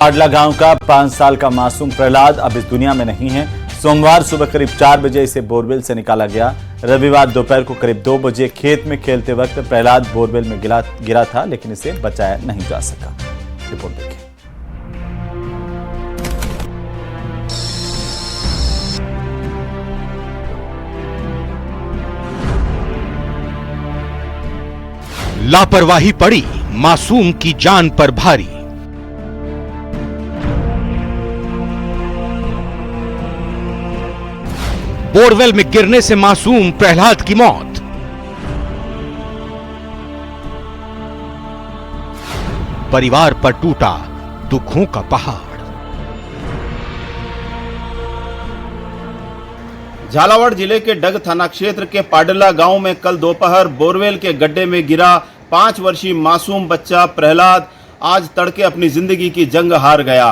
पाडला गांव का 5 साल का मासूम प्रहलाद अब इस दुनिया में नहीं है। सोमवार सुबह करीब 4 बजे इसे बोरवेल से निकाला गया। रविवार दोपहर को करीब 2 बजे खेत में खेलते वक्त प्रहलाद बोरवेल में गिरा था, लेकिन इसे बचाया नहीं जा सका। रिपोर्ट देखिए। लापरवाही पड़ी मासूम की जान पर भारी। बोरवेल में गिरने से मासूम प्रहलाद की मौत। परिवार पर टूटा दुखों का पहाड़। झालावाड़ जिले के डग थाना क्षेत्र के पाडला गांव में कल दोपहर बोरवेल के गड्ढे में गिरा 5 वर्षीय मासूम बच्चा प्रहलाद आज तड़के अपनी जिंदगी की जंग हार गया।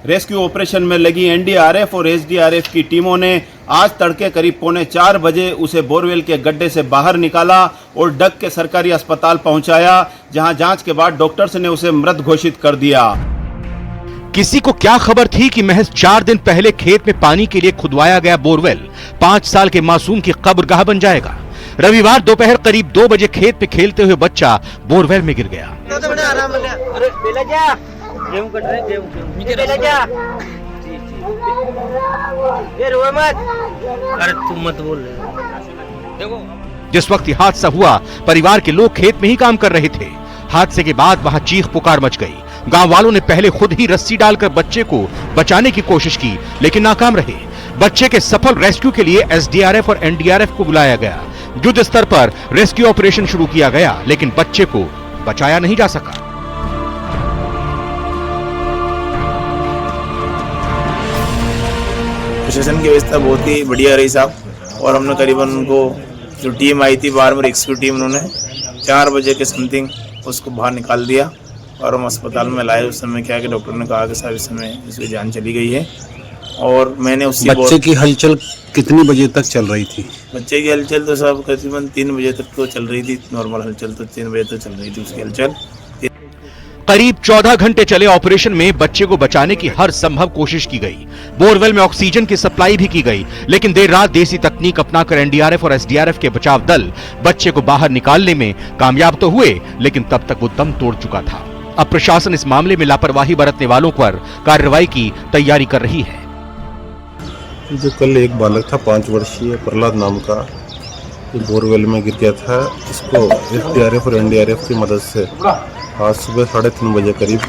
रेस्क्यू ऑपरेशन में लगी एनडीआरएफ और एसडीआरएफ की टीमों ने आज तड़के करीब 3:45 बजे उसे बोरवेल के गड्ढे से बाहर निकाला और डग के सरकारी अस्पताल पहुंचाया, जहां जांच के बाद डॉक्टर्स ने उसे मृत घोषित कर दिया। किसी को क्या खबर थी कि महज 4 दिन पहले खेत में पानी के लिए खुदवाया गया बोरवेल 5 साल के मासूम की कब्रगाह बन जाएगा। रविवार दोपहर करीब 2 बजे खेत में खेलते हुए बच्चा बोरवेल में गिर गया। जिस वक्त यह हादसा हुआ, परिवार के लोग खेत में ही काम कर रहे थे। हादसे के बाद वहां चीख पुकार मच गई। गांव वालों ने पहले खुद ही रस्सी डालकर बच्चे को बचाने की कोशिश की, लेकिन नाकाम रहे। बच्चे के सफल रेस्क्यू के लिए एसडीआरएफ और एनडीआरएफ को बुलाया गया। युद्ध स्तर पर रेस्क्यू ऑपरेशन शुरू किया गया, लेकिन बच्चे को बचाया नहीं जा सका। प्रशासन की व्यवस्था बहुत ही बढ़िया रही साहब, और हमने करीबन उनको जो टीम आई थी बाहर में रेस्क्यू टीम, उन्होंने 4 बजे के समथिंग उसको बाहर निकाल दिया और हम अस्पताल में लाए। उस समय क्या है कि डॉक्टर ने कहा कि साहब इस समय इसकी जान चली गई है। और मैंने उसी बच्चे की हलचल कितनी बजे तक चल रही थी? बच्चे की हलचल तो साहब करीबन 3 बजे तक तो चल रही थी। नॉर्मल हलचल तो 3 बजे तक चल रही थी उसकी हलचल। करीब 14 घंटे चले ऑपरेशन में बच्चे को बचाने की हर संभव कोशिश की गई। बोरवेल में ऑक्सीजन की सप्लाई भी की गई, लेकिन देर रात देसी तकनीक अपनाकर एनडीआरएफ और एसडीआरएफ के बचाव दल बच्चे को बाहर निकालने में कामयाब तो हुए, लेकिन तब तक वो दम तोड़ चुका था। अब प्रशासन इस मामले में लापरवाही बरतने वालों पर कार्रवाई की तैयारी कर रही है। जो कल एक बालक था 5 वर्षीय प्रहलाद नाम का, बोरवेल में गिर गया था। इसको एसडीआरएफ और एनडीआरएफ की मदद से आज सुबह 3:30 बजे करीब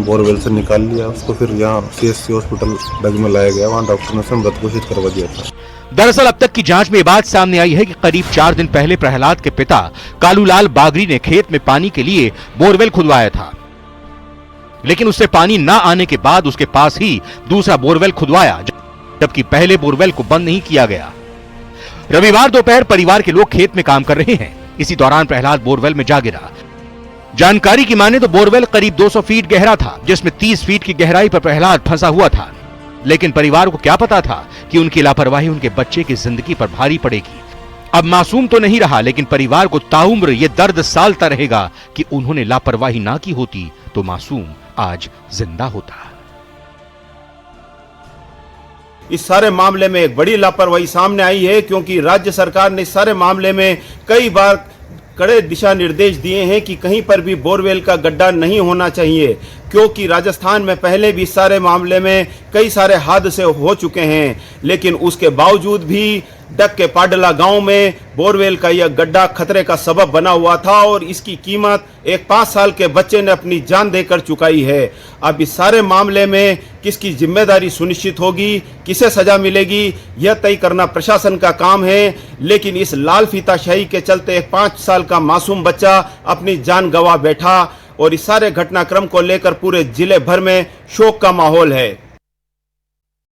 बोरवेल से निकाल लिया। उसको फिर यहाँ सीएससी हॉस्पिटल डग में लाया गया। वहाँ डॉक्टर ने उसे मृत घोषित करवा दिया था। दरअसल अब तक की जांच में ये बात सामने आई है कि करीब 4 दिन पहले प्रहलाद के पिता कालूलाल बागरी ने खेत में पानी के लिए बोरवेल खुदवाया था, लेकिन उससे पानी न आने के बाद उसके पास ही दूसरा बोरवेल खुदवाया, जबकि पहले बोरवेल को बंद नहीं किया गया। रविवार दोपहर परिवार के लोग खेत में काम कर रहे हैं। इसी दौरान प्रहलाद बोरवेल में जा गिरा। जानकारी की माने तो बोरवेल करीब 200 फीट गहरा था, जिसमें 30 फीट की गहराई पर प्रहलाद फंसा हुआ था। लेकिन परिवार को क्या पता था कि उनकी लापरवाही उनके बच्चे की जिंदगी पर भारी पड़ेगी। अब मासूम तो नहीं रहा, लेकिन परिवार को ताउम्र ये दर्द सालता रहेगा कि उन्होंने लापरवाही ना की होती तो मासूम आज जिंदा होता। इस सारे मामले में एक बड़ी लापरवाही सामने आई है, क्योंकि राज्य सरकार ने इस सारे मामले में कई बार कड़े दिशा निर्देश दिए हैं कि कहीं पर भी बोरवेल का गड्ढा नहीं होना चाहिए, क्योंकि राजस्थान में पहले भी सारे मामले में कई सारे हादसे हो चुके हैं। लेकिन उसके बावजूद भी डग के पाडला गांव में बोरवेल का यह गड्ढा खतरे का सबब बना हुआ था और इसकी कीमत एक 5 साल के बच्चे ने अपनी जान देकर चुकाई है। अब इस सारे मामले में किसकी जिम्मेदारी सुनिश्चित होगी, किसे सजा मिलेगी, यह तय करना प्रशासन का काम है। लेकिन इस लाल फीताशाही के चलते एक 5 साल का मासूम बच्चा अपनी जान गंवा बैठा और इस सारे घटनाक्रम को लेकर पूरे जिले भर में शोक का माहौल है।